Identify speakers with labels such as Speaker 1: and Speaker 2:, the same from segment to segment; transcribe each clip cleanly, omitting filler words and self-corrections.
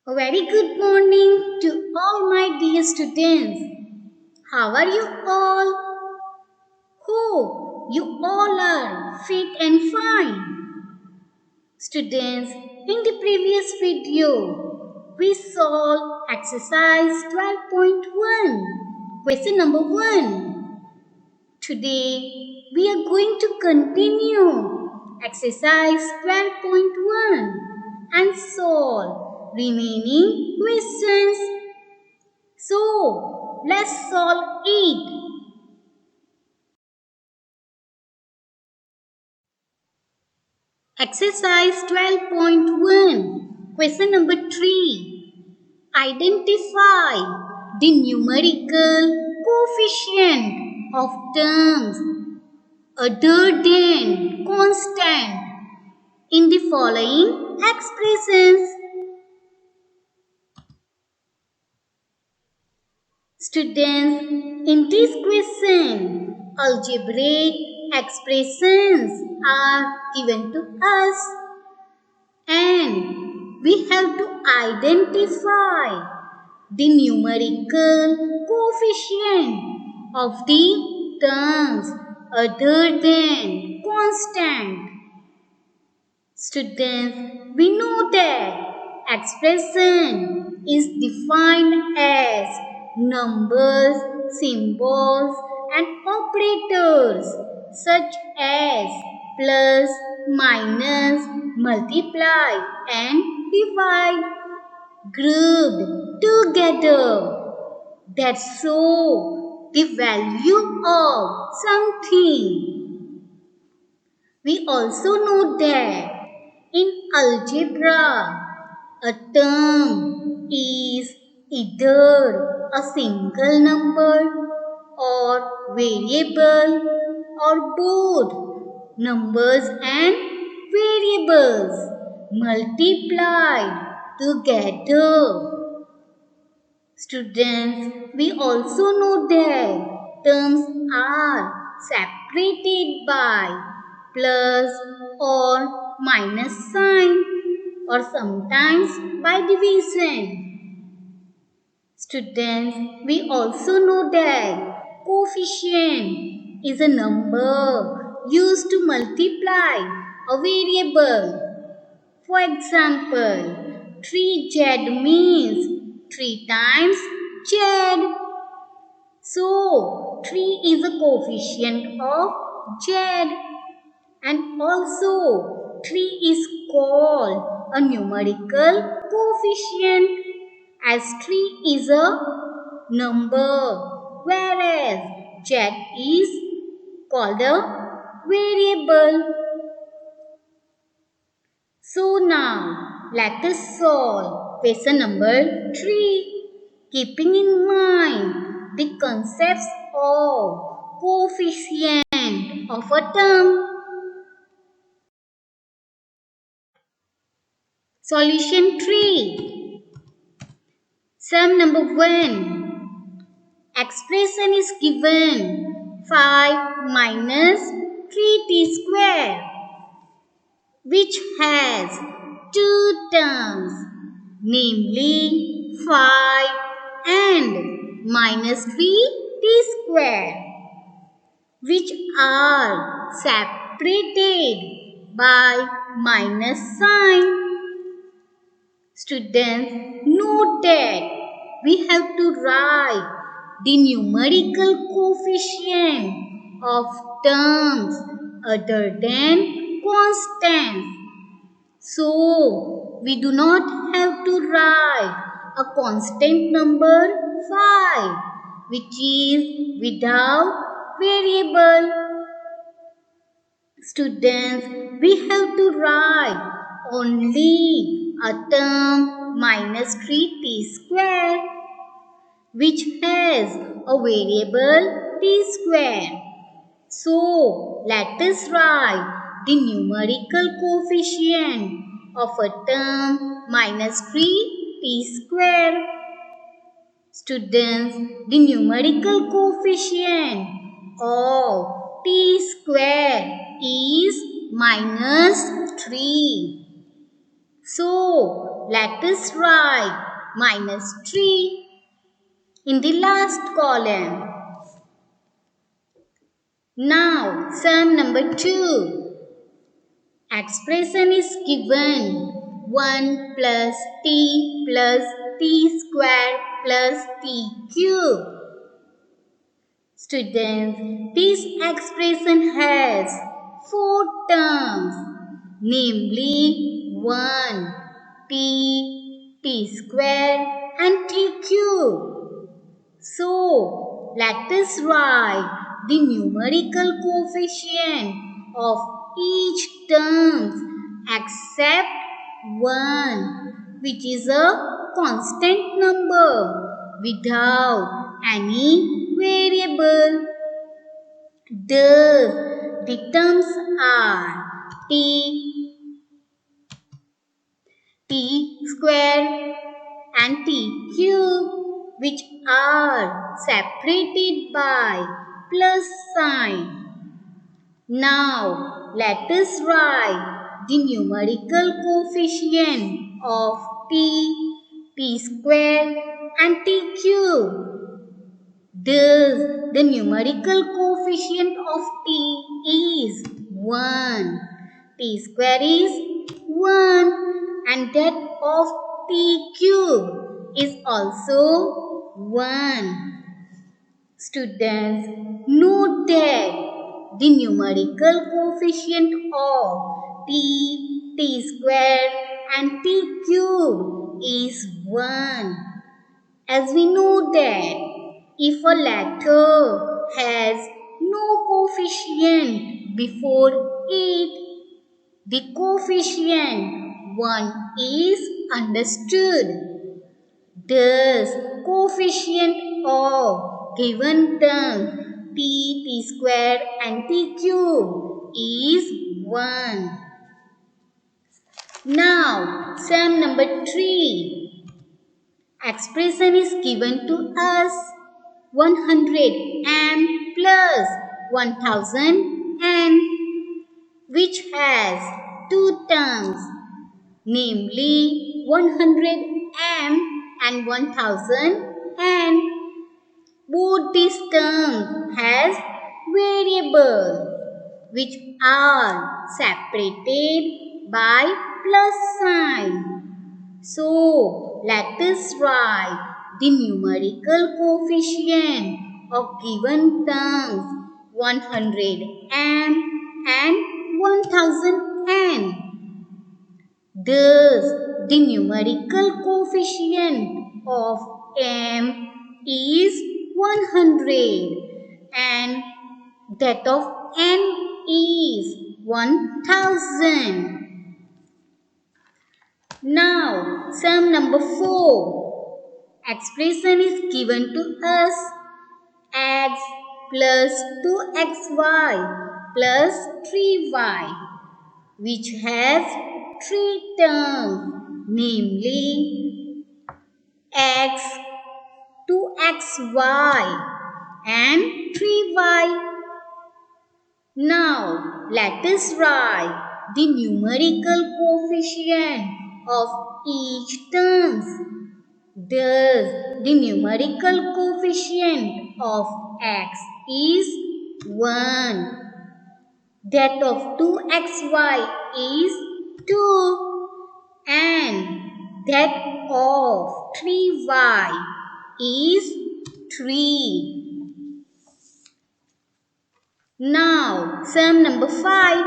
Speaker 1: A very good morning to all my dear students. How are you all? Hope you all are fit and fine. Students, in the previous video, we solved exercise 12.1, question number 1. Today, we are going to continue exercise 12.1 and solve remaining questions. So, let's solve it. Exercise 12.1, question number 3. Identify the numerical coefficient of terms other than constant in the following expressions. Students, in this question, algebraic expressions are given to us and we have to identify the numerical coefficient of the terms other than constant. Students, we know that expression is defined as numbers, symbols and operators such as plus, minus, multiply and divide grouped together that show the value of something. We also know that in algebra, a term is either a single number or variable or both numbers and variables multiplied together. Students, we also know that terms are separated by plus or minus sign or sometimes by division. Students, we also know that coefficient is a number used to multiply a variable. For example, 3z means 3 times z. So, 3 is a coefficient of z. And also, 3 is called a numerical coefficient as 3 is a number, whereas z is called a variable. So now, let us solve question number 3, keeping in mind the concepts of coefficient of a term. Solution 3. Sum number 1. Expression is given 5 minus 3t square, which has two terms, namely 5 and minus 3t square, which are separated by minus sign. Students, note that we have to write the numerical coefficient of terms other than constants. So, we do not have to write a constant number 5, which is without variable. Students, we have to write only a term minus 3t square, which has a variable t square. So, let us write the numerical coefficient of a term minus 3t square. Students, the numerical coefficient of t square is minus 3. So, let us write -3 in the last column. Now, sum number 2. Expression is given 1 plus t square plus t cube. Students, this expression has 4 terms, namely 1, t square and t cube. So, let us write the numerical coefficient of each term except 1, which is a constant number without any variable. Thus, the terms are t square and t cube, which are separated by plus sign. Now, let us write the numerical coefficient of t square and t cube. Thus, the numerical coefficient of t is 1. T square is 1 and that of t cube is also 1. Students, note that the numerical coefficient of t square and t cube is 1. As we know that if a letter has no coefficient before it, the coefficient 1 is understood. Thus, coefficient of given term t square and t cube is 1. Now, sum number 3. Expression is given to us 100 m plus 1000 n, which has 2 terms, namely 100 m and 1000 n. Both these terms has variables which are separated by plus sign. So, let us write the numerical coefficient of given terms 100 m and 1000 n. Thus, the numerical coefficient of m is 100 and that of n is 1000. Now, sum number 4. Expression is given to us x plus 2xy plus 3y, which has 3 terms, namely x, 2xy and 3y. Now, let us write the numerical coefficient of each terms. Thus, the numerical coefficient of x is 1. That of 2xy is 2 and that of 3y is 3. Now, sum number 5.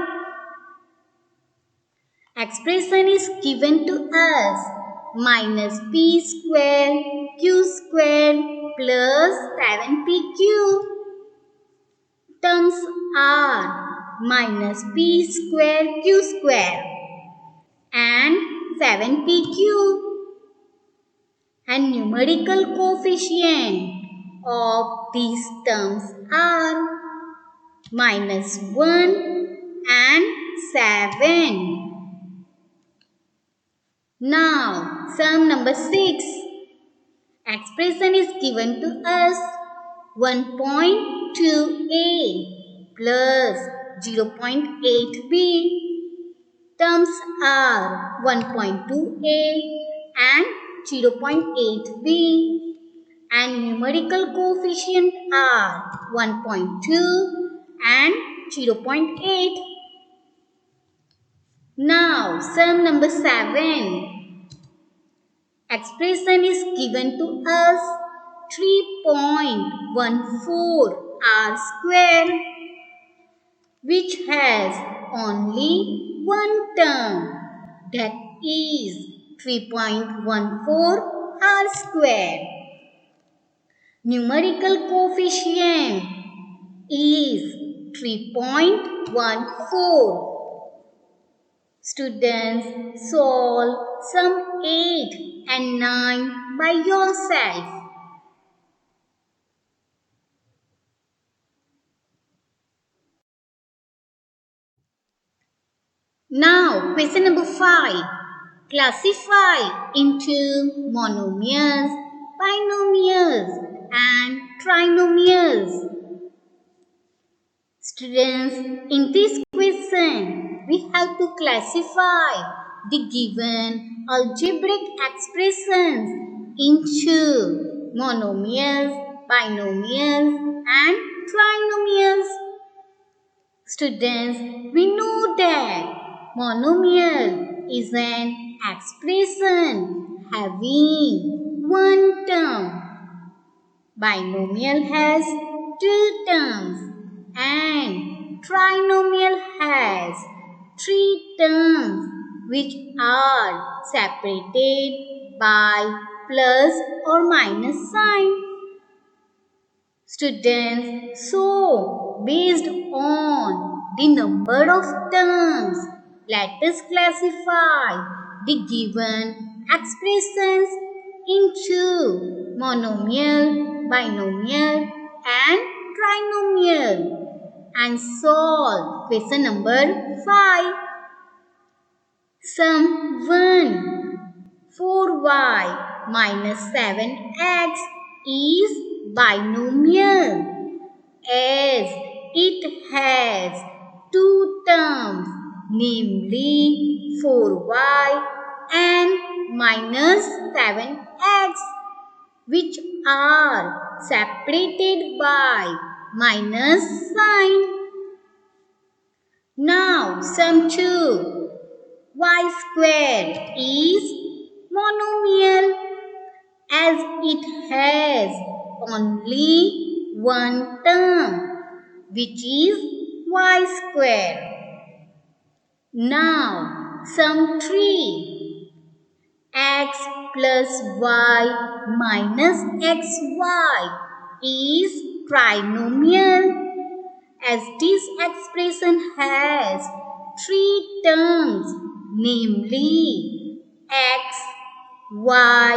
Speaker 1: Expression is given to us minus p square q square plus 7pq. Terms are minus p square q square and 7pq. And numerical coefficient of these terms are minus 1 and 7. Now, sum number 6. Expression is given to us 1.2a plus 0.8b. Terms are 1.2a 0.8b, and numerical coefficient are 1.2 and 0.8. Now, sum number 7. Expression is given to us 3.14 r square, which has only one term, that is 3.14 r square. Numerical coefficient is 3.14. Students, solve sum 8 and 9 by yourself. Now, question number 5. Classify into monomials, binomials and trinomials. Students, in this question, we have to classify the given algebraic expressions into monomials, binomials and trinomials. Students, we know that monomial is an expression having one term. Binomial has two terms and trinomial has three terms, which are separated by plus or minus sign. Students, so based on the number of terms, let us classify the given expressions into monomial, binomial and trinomial and solve question number 5. Sum 1. 4y minus 7x is binomial as it has two terms, namely 4y and minus 7x, which are separated by minus sign. Now, sum 2. Y squared is monomial as it has only one term, which is y squared. Now, sum 3. X plus y minus xy is trinomial as this expression has three terms, namely x, y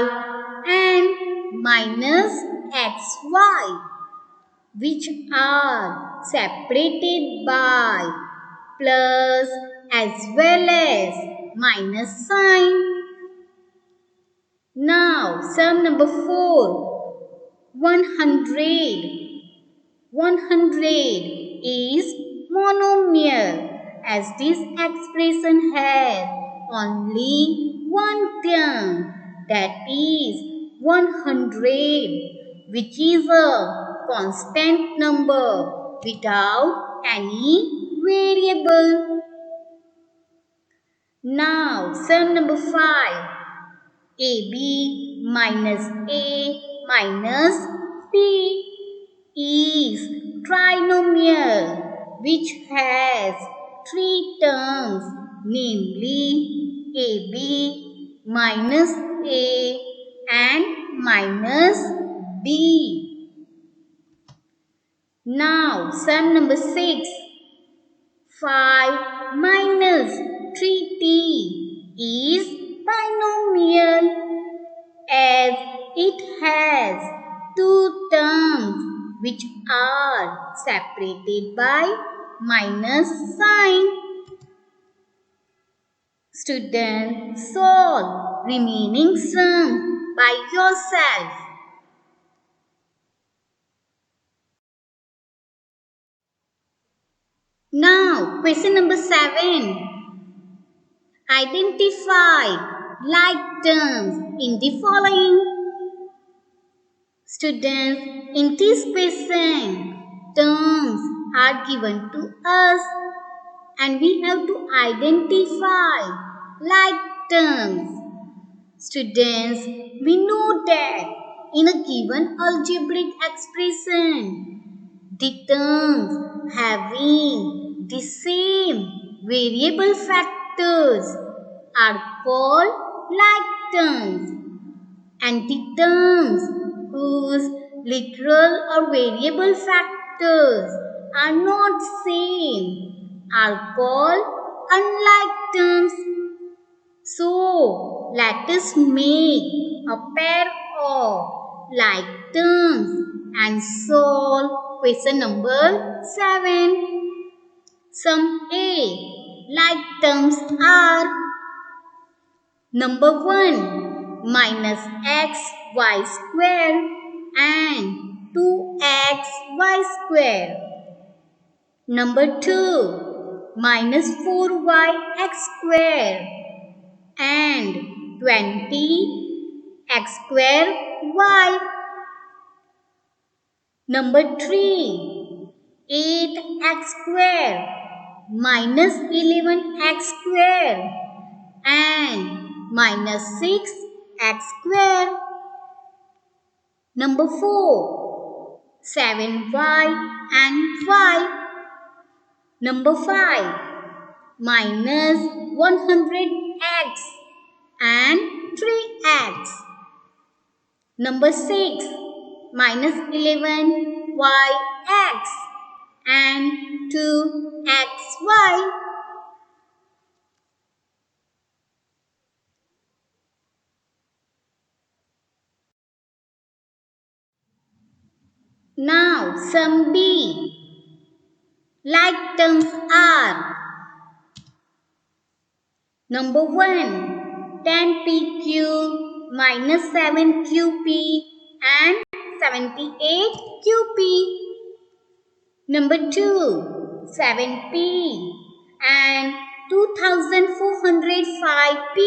Speaker 1: and minus xy, which are separated by plus as well as minus sign. Now, sum number 4. 100. 100 is monomial as this expression has only one term, that is 100, which is a constant number without any variable. Now, sum number 5. AB minus A minus B is trinomial, which has three terms, namely AB minus A and minus B. Now, sum number 6. 5 minus 3t is binomial as it has two terms which are separated by minus sign. Student, solve remaining sum by yourself. Now, question number 7. Identify like terms in the following. Students, in this question, terms are given to us and we have to identify like terms. Students, we know that in a given algebraic expression, the terms having the same variable factors are called like terms, and the terms whose literal or variable factors are not same are called unlike terms. So, let us make a pair of like terms and solve question number 7. Some A like terms are number 1 minus xy square and 2xy square. Number 2 minus 4yx square and 20x square y. Number 3 8x square minus 11x square and minus 6x square. Number 4 7y and y. Number 5 minus 100x and 3x. Number 6 minus 11yx and 2xy. Now sum B. Like terms are number 1 10pq minus 7qp and 78qp. Number 2 7p and 2405p.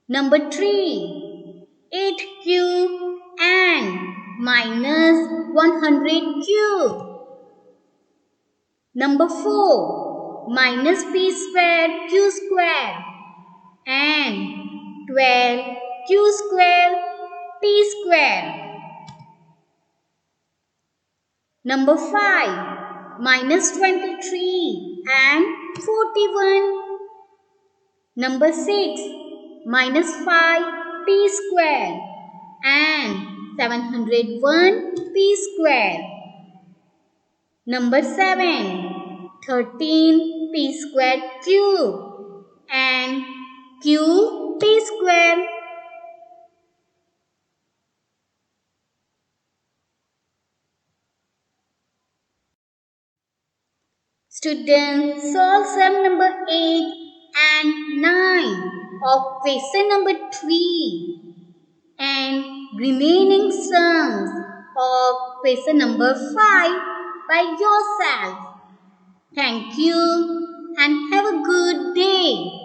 Speaker 1: Number 3 8q and minus 100q. Number 4 minus p square q square and 12q square p square. Number 5 minus 23 and 41. Number 6 minus 5p square and 701p square. Number 7 13p square cube and qp square. Students, solve sum number 8 and 9 of question number 3 and remaining sums of question number 5 by yourself. Thank you and have a good day.